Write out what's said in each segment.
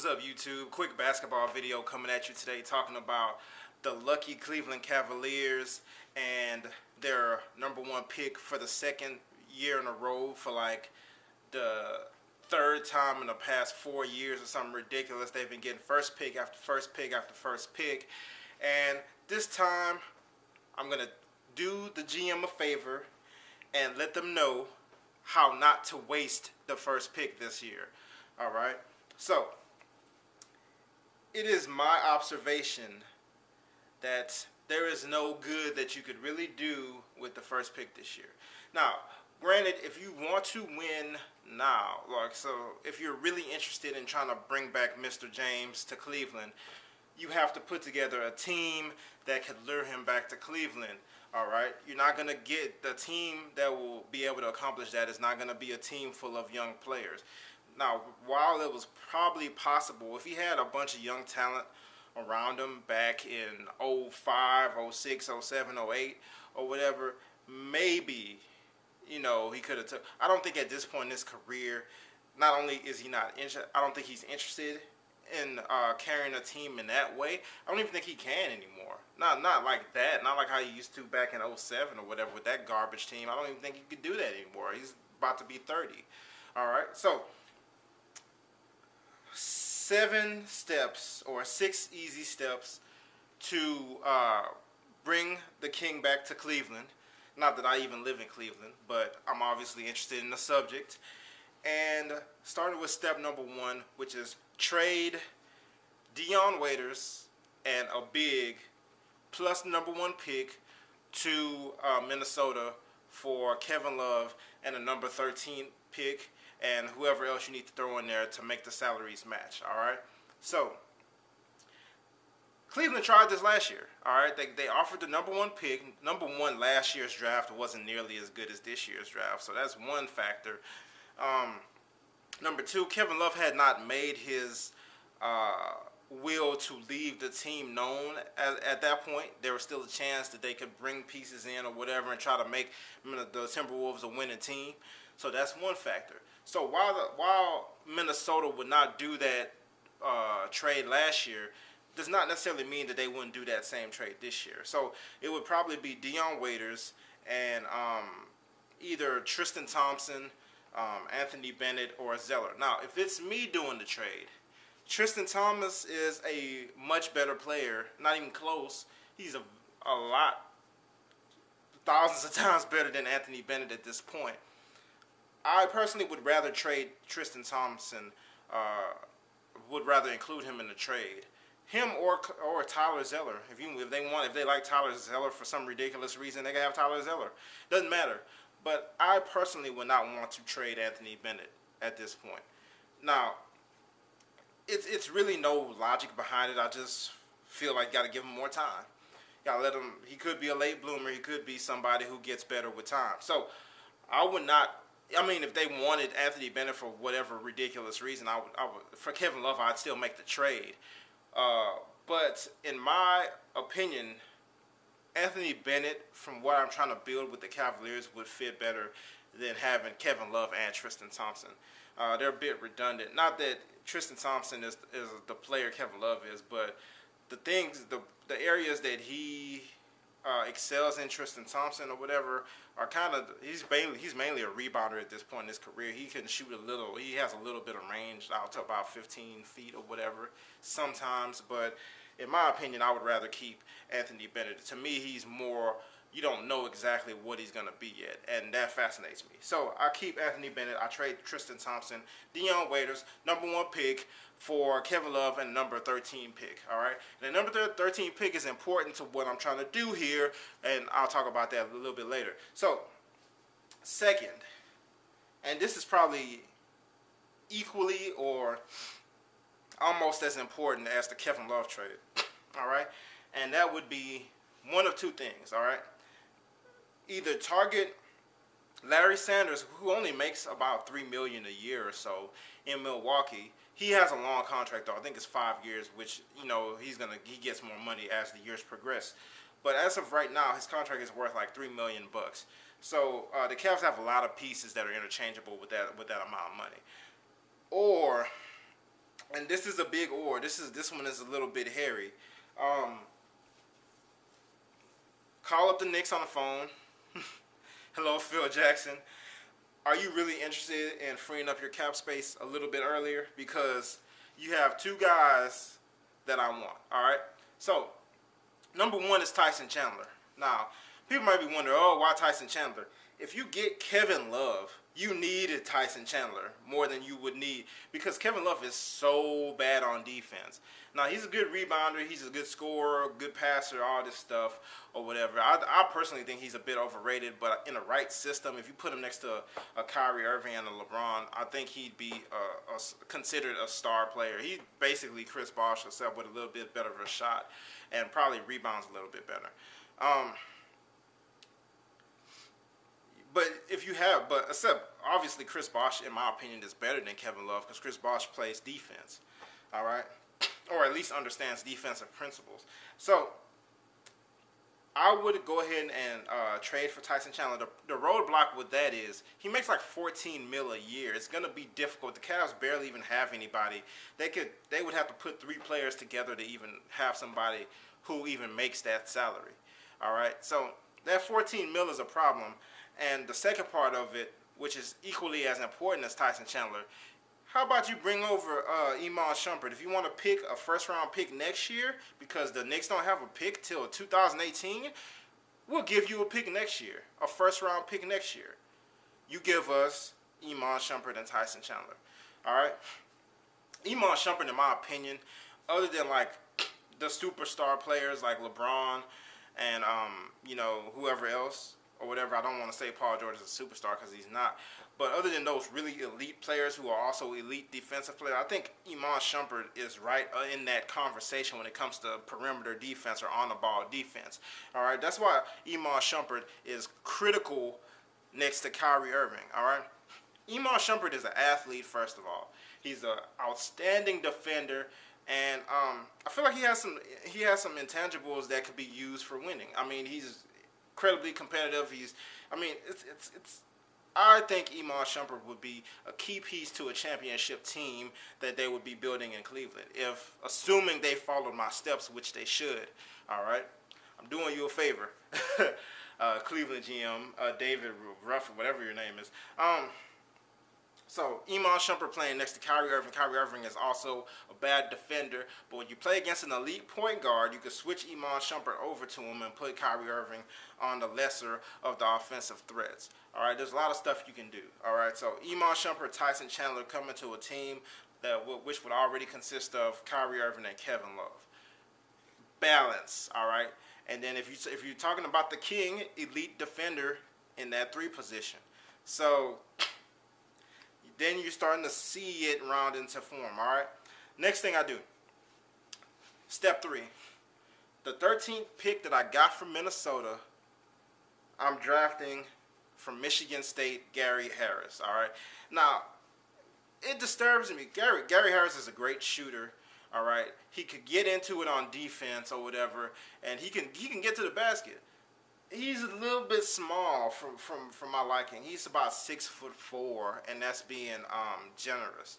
What's up, YouTube? Quick basketball video coming at you today talking about the lucky Cleveland Cavaliers and their #1 pick for the second year in a row for like the third time in the past 4 years or something ridiculous. They've been getting first pick after first pick after first pick. And this time, I'm going to do the GM a favor and let them know how not to waste the first pick this year. Alright? So, it is my observation that there is no good that you could really do with the first pick this year. Now, granted, if you want to win now, if you're really interested in trying to bring back Mr. James to Cleveland, you have to put together a team that could lure him back to Cleveland. All right, you're not going to get the team that will be able to accomplish that. Is not going to be a team full of young players. Now, while it was probably possible, if he had a bunch of young talent around him back in 05, 06, 07, 08, or whatever, maybe, he could have took. I don't think at this point in his career, not only is he not interested, I don't think he's interested in carrying a team in that way. I don't even think he can anymore. Not like that. Not like how he used to back in 07 or whatever with that garbage team. I don't even think he could do that anymore. He's about to be 30. All right, so 7 steps or 6 easy steps to bring the King back to Cleveland. Not that I even live in Cleveland, but I'm obviously interested in the subject. And starting with step #1, which is trade Dion Waiters and a big plus #1 pick to Minnesota for Kevin Love and a number 13 pick and whoever else you need to throw in there to make the salaries match. All right, so Cleveland tried this last year. All right, they offered the #1 pick. #1 last year's draft wasn't nearly as good as this year's draft, so that's one factor. Number 2, Kevin Love had not made his will to leave the team known at that point. There was still a chance that they could bring pieces in or whatever and try to make the Timberwolves a winning team. So that's one factor. So while Minnesota would not do that trade last year, does not necessarily mean that they wouldn't do that same trade this year. So it would probably be Dion Waiters and either Tristan Thompson, Anthony Bennett, or Zeller. Now, if it's me doing the trade, Tristan Thomas is a much better player. Not even close. He's a lot, thousands of times better than Anthony Bennett at this point. I personally would rather trade Tristan Thompson, would rather include him in the trade. Him or Tyler Zeller. If they like Tyler Zeller for some ridiculous reason, they can have Tyler Zeller. Doesn't matter. But I personally would not want to trade Anthony Bennett at this point. Now, it's really no logic behind it. I just feel like you got to give him more time. You got to let him. He could be a late bloomer. He could be somebody who gets better with time. So I would not. I mean, if they wanted Anthony Bennett for whatever ridiculous reason, I would. For Kevin Love, I'd still make the trade. But in my opinion, Anthony Bennett, from what I'm trying to build with the Cavaliers, would fit better than having Kevin Love and Tristan Thompson. They're a bit redundant. Not that Tristan Thompson is the player Kevin Love is, but the areas that he excels in, Tristan Thompson or whatever, are kind of he's mainly a rebounder at this point in his career. He can shoot a little. He has a little bit of range out to about 15 feet or whatever sometimes, but in my opinion, I would rather keep Anthony Bennett. To me, he's more, you don't know exactly what he's going to be yet, and that fascinates me. So I keep Anthony Bennett. I trade Tristan Thompson, Dion Waiters, #1 pick for Kevin Love, and number 13 pick. All right, and the number 13 pick is important to what I'm trying to do here, and I'll talk about that a little bit later. So second, and this is probably equally or almost as important as the Kevin Love trade, all right? And that would be one of two things, all right? Either target Larry Sanders, who only makes about $3 million a year or so in Milwaukee. He has a long contract, though. I think it's 5 years, which, he gets more money as the years progress. But as of right now, his contract is worth like $3 million bucks. So the Cavs have a lot of pieces that are interchangeable with that amount of money. Or and this is a big or. This one is a little bit hairy. Um, Call up the Knicks on the phone. Hello, Phil Jackson. Are you really interested in freeing up your cap space a little bit earlier? Because you have two guys that I want. All right. So, number one is Tyson Chandler. Now, people might be wondering, oh, why Tyson Chandler? If you get Kevin Love, you needed Tyson Chandler more than you would need, because Kevin Love is so bad on defense. Now, he's a good rebounder, he's a good scorer, good passer, all this stuff or whatever. I personally think he's a bit overrated, but in the right system, if you put him next to a Kyrie Irving and a LeBron, I think he'd be considered a star player. He's basically Chris Bosh, except with a little bit better of a shot and probably rebounds a little bit better. But except obviously Chris Bosh, in my opinion, is better than Kevin Love, because Chris Bosh plays defense, all right, or at least understands defensive principles. So I would go ahead and trade for Tyson Chandler. The roadblock with that is he makes like $14 million a year. It's gonna be difficult. The Cavs barely even have anybody. They would have to put three players together to even have somebody who even makes that salary. All right, so that $14 million is a problem. And the second part of it, which is equally as important as Tyson Chandler, how about you bring over Iman Shumpert? If you want to pick a first-round pick next year, because the Knicks don't have a pick till 2018, we'll give you a pick next year, a first-round pick next year. You give us Iman Shumpert and Tyson Chandler. All right? Iman Shumpert, in my opinion, other than like the superstar players like LeBron and whoever else, or whatever. I don't want to say Paul George is a superstar, because he's not. But other than those really elite players who are also elite defensive players, I think Iman Shumpert is right in that conversation when it comes to perimeter defense or on-the-ball defense. All right, that's why Iman Shumpert is critical next to Kyrie Irving. All right, Iman Shumpert is an athlete, first of all. He's an outstanding defender. And I feel like he has some intangibles that could be used for winning. I mean, he's incredibly competitive. I think Iman Shumpert would be a key piece to a championship team that they would be building in Cleveland, assuming they followed my steps, which they should. All right, I'm doing you a favor, Cleveland GM David Ruff, whatever your name is. So Iman Shumpert playing next to Kyrie Irving. Kyrie Irving is also a bad defender, but when you play against an elite point guard, you can switch Iman Shumpert over to him and put Kyrie Irving on the lesser of the offensive threats. All right, there's a lot of stuff you can do. All right, so Iman Shumpert, Tyson Chandler coming to a team which would already consist of Kyrie Irving and Kevin Love. Balance, all right. And then if you're talking about the king, elite defender in that 3 position, so then you're starting to see it round into form, all right? Next thing I do, step 3. The 13th pick that I got from Minnesota, I'm drafting from Michigan State, Gary Harris, all right? Now, it disturbs me. Gary Harris is a great shooter, all right? He could get into it on defense or whatever, and he can get to the basket. He's a little bit small from my liking. He's about 6'4", and that's being generous.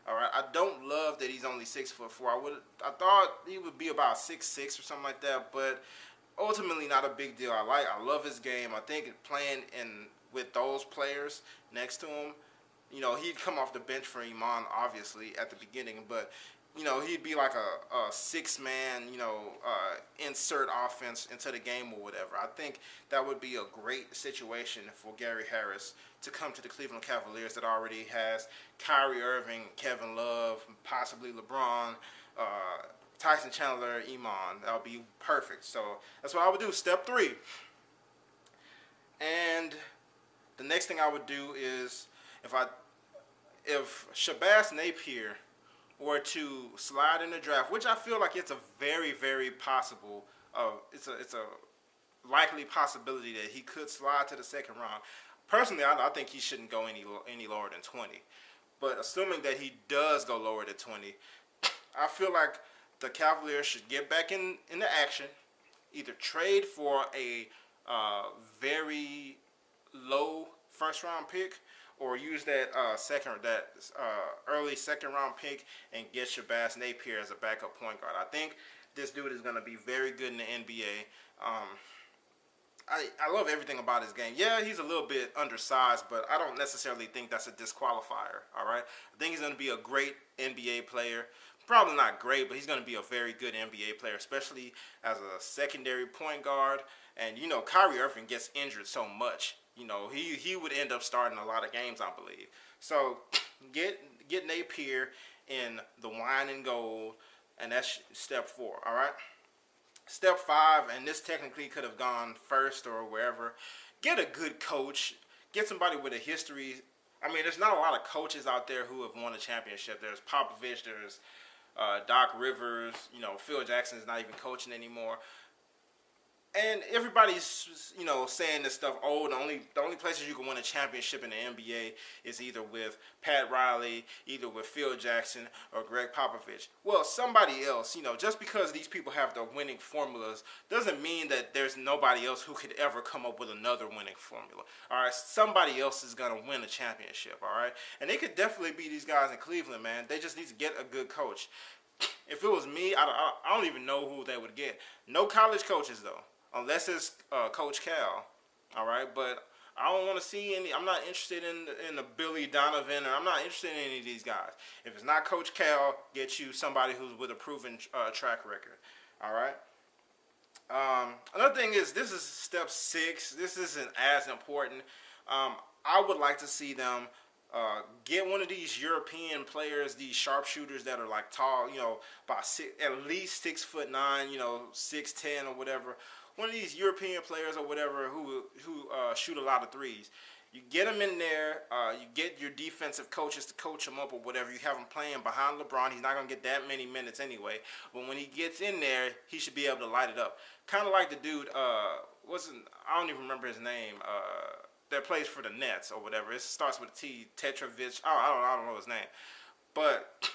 All right, I don't love that he's only 6'4". I thought he would be about 6'6" or something like that, but ultimately not a big deal. I love his game. I think playing with those players next to him, he'd come off the bench for Iman obviously at the beginning, but he'd be like a 6-man, insert offense into the game or whatever. I think that would be a great situation for Gary Harris to come to the Cleveland Cavaliers that already has Kyrie Irving, Kevin Love, possibly LeBron, Tyson Chandler, Iman. That would be perfect. So that's what I would do. Step 3. And the next thing I would do is if Shabazz Napier or to slide in the draft, which I feel like it's a very, very possible, it's a likely possibility that he could slide to the second round. Personally, I think he shouldn't go any lower than 20. But assuming that he does go lower than 20, I feel like the Cavaliers should get back into action, either trade for a very low first-round pick, or use that early second round pick and get Shabazz Napier as a backup point guard. I think this dude is going to be very good in the NBA. I love everything about his game. Yeah, he's a little bit undersized, but I don't necessarily think that's a disqualifier, all right? I think he's going to be a great NBA player. Probably not great, but he's going to be a very good NBA player, especially as a secondary point guard. And, you know, Kyrie Irving gets injured so much. You know, he would end up starting a lot of games, I believe. So, get Napier in the wine and gold, and that's step 4, all right? Step 5, and this technically could have gone first or wherever. Get a good coach. Get somebody with a history. I mean, there's not a lot of coaches out there who have won a championship. There's Popovich, there's Doc Rivers. You know, Phil Jackson is not even coaching anymore. And everybody's, you know, saying this stuff. Oh, the only places you can win a championship in the NBA is either with Pat Riley, either with Phil Jackson, or Greg Popovich. Well, somebody else, you know, just because these people have the winning formulas doesn't mean that there's nobody else who could ever come up with another winning formula. All right, somebody else is gonna win a championship. All right, and they could definitely be these guys in Cleveland, man. They just need to get a good coach. If it was me, I don't even know who they would get. No college coaches though. Unless it's Coach Cal, all right? But I don't want to see any. I'm not interested in the Billy Donovan, or I'm not interested in any of these guys. If it's not Coach Cal, get you somebody who's with a proven track record, all right? Another thing is, this is step 6. This isn't as important. I would like to see them get one of these European players, these sharpshooters that are like tall, you know, at least 6'9", you know, 6'10" or whatever. One of these European players or whatever who shoot a lot of threes. You get them in there. You get your defensive coaches to coach them up or whatever. You have him playing behind LeBron. He's not going to get that many minutes anyway. But when he gets in there, he should be able to light it up. Kind of like the dude, I don't even remember his name, that plays for the Nets or whatever. It starts with a T, Tetrovic. I don't know his name. But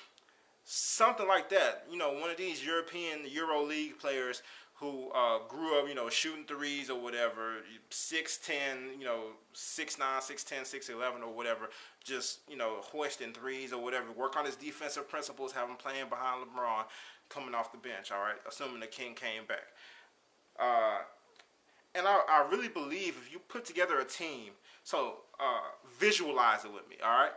something like that. You know, one of these European Euro League players who grew up, you know, shooting threes or whatever, 6'10", you know, 6'9", 6'10", 6'11", or whatever, just, you know, hoisting threes or whatever, work on his defensive principles, have him playing behind LeBron, coming off the bench, all right, assuming the King came back. And I really believe if you put together a team, so visualize it with me, all right?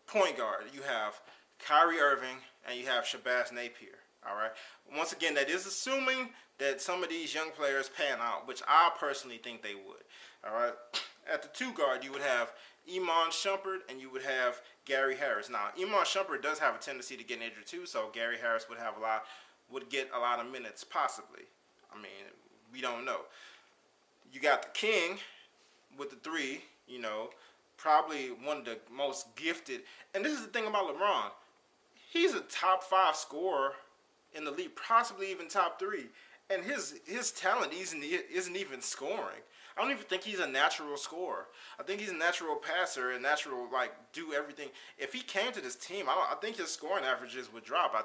Point guard, you have Kyrie Irving and you have Shabazz Napier. All right. Once again, that is assuming that some of these young players pan out, which I personally think they would. All right. At the 2 guard, you would have Iman Shumpert and you would have Gary Harris. Now, Iman Shumpert does have a tendency to get injured too, so Gary Harris would get a lot of minutes possibly. I mean, we don't know. You got the King with the 3. You know, probably one of the most gifted. And this is the thing about LeBron. He's a top 5 scorer in the league, possibly even top 3, and his talent isn't even scoring. I don't even think he's a natural scorer. I think he's a natural passer and natural, like, do everything. If he came to this team, I think his scoring averages would drop. I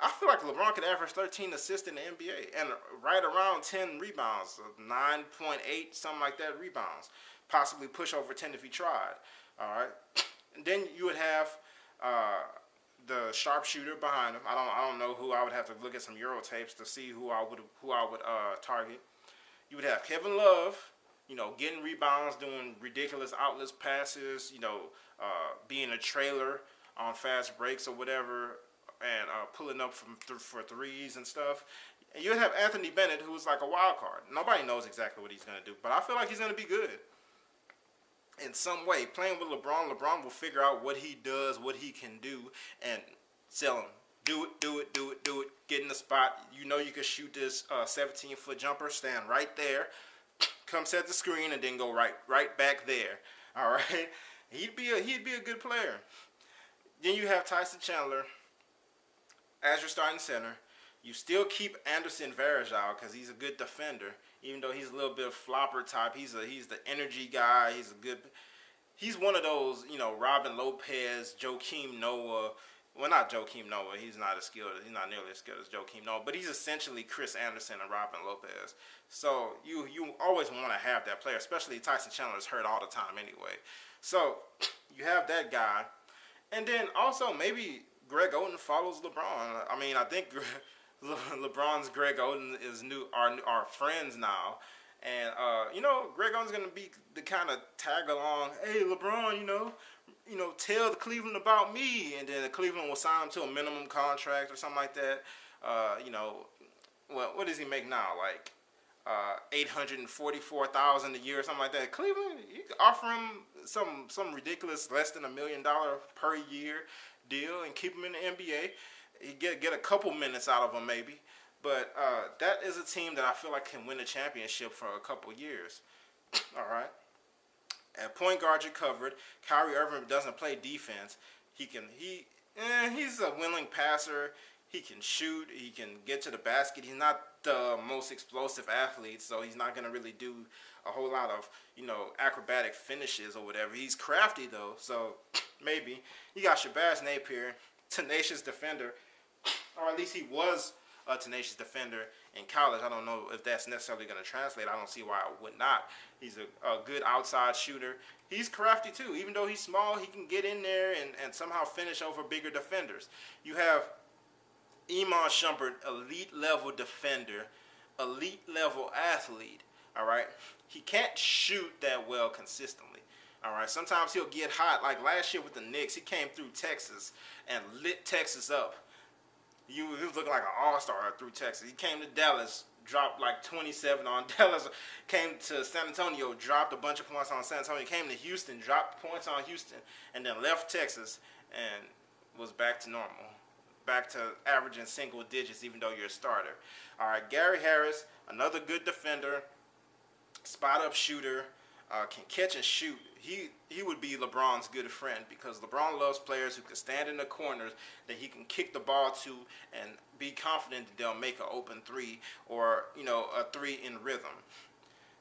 feel like LeBron could average 13 assists in the NBA and right around 10 rebounds, 9.8, something like that rebounds, possibly push over 10 if he tried. All right, and then you would have the sharpshooter behind him. I don't know who. I would have to look at some Euro tapes to see who I would target. You would have Kevin Love, you know, getting rebounds, doing ridiculous outlets passes, you know, being a trailer on fast breaks or whatever, and pulling up for threes and stuff. And you would have Anthony Bennett, who's like a wild card. Nobody knows exactly what he's going to do, but I feel like he's going to be good. In some way, playing with LeBron will figure out what he does, what he can do, and tell him, do it, get in the spot. You know you can shoot this 17-foot jumper, stand right there, come set the screen, and then go right back there. All right, he'd be a good player. Then you have Tyson Chandler as your starting center. You still keep Anderson Varejao because he's a good defender. Even though he's a little bit of flopper type, he's the energy guy. He's one of those, you know, Robin Lopez, Joakim Noah, Well, not Joakim Noah. He's not as skilled. He's not nearly as skilled as Joakim Noah. But he's essentially Chris Anderson and Robin Lopez. So you always want to have that player, especially Tyson Chandler is hurt all the time anyway. So you have that guy, and then also maybe Greg Oden follows LeBron. I mean, I think LeBron's Greg Oden is are friends now. And, Greg Oden's going to be the kind of tag along, hey, LeBron, tell the Cleveland about me. And then Cleveland will sign him to a minimum contract or something like that. What does he make now? Like $844,000 a year or something like that. Cleveland, you can offer him some ridiculous less than $1 million per year deal and keep him in the NBA. You get a couple minutes out of him maybe. But that is a team that I feel like can win a championship for a couple years. All right. At point guard, you're covered. Kyrie Irving doesn't play defense. He's a willing passer. He can shoot. He can get to the basket. He's not the most explosive athlete, so he's not going to really do a whole lot of, acrobatic finishes or whatever. He's crafty, though, so maybe. You got Shabazz Napier, tenacious defender, or at least he was a tenacious defender in college. I don't know if that's necessarily going to translate. I don't see why it would not. He's a good outside shooter. He's crafty too. Even though he's small, he can get in there and somehow finish over bigger defenders. You have Iman Shumpert, elite level defender, elite level athlete. All right, he can't shoot that well consistently. All right, sometimes he'll get hot. Like last year with the Knicks, he came through Texas and lit Texas up. He was looking like an all-star through Texas. He came to Dallas, dropped like 27 on Dallas. Came to San Antonio, dropped a bunch of points on San Antonio. Came to Houston, dropped points on Houston, and then left Texas and was back to normal. Back to averaging single digits even though you're a starter. All right, Gary Harris, another good defender, spot-up shooter, can catch and shoot. He would be LeBron's good friend because LeBron loves players who can stand in the corners that he can kick the ball to and be confident that they'll make an open three or, a three in rhythm.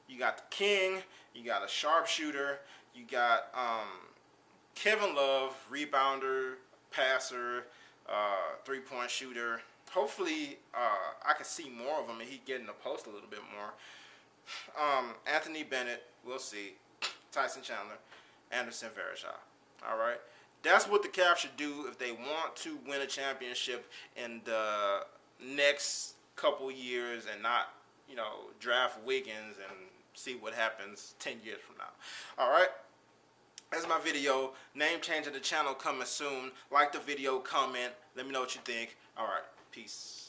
You got the King, you got a sharpshooter, you got Kevin Love, rebounder, passer, three-point shooter. Hopefully, I can see more of him and he get in the post a little bit more. Anthony Bennett, we'll see. Tyson Chandler, Anderson Varejao. All right, that's what the Cavs should do if they want to win a championship in the next couple years and not, draft Wiggins and see what happens 10 years from now. All right. That's my video. Name change of the channel coming soon. Like the video, comment. Let me know what you think. All right. Peace.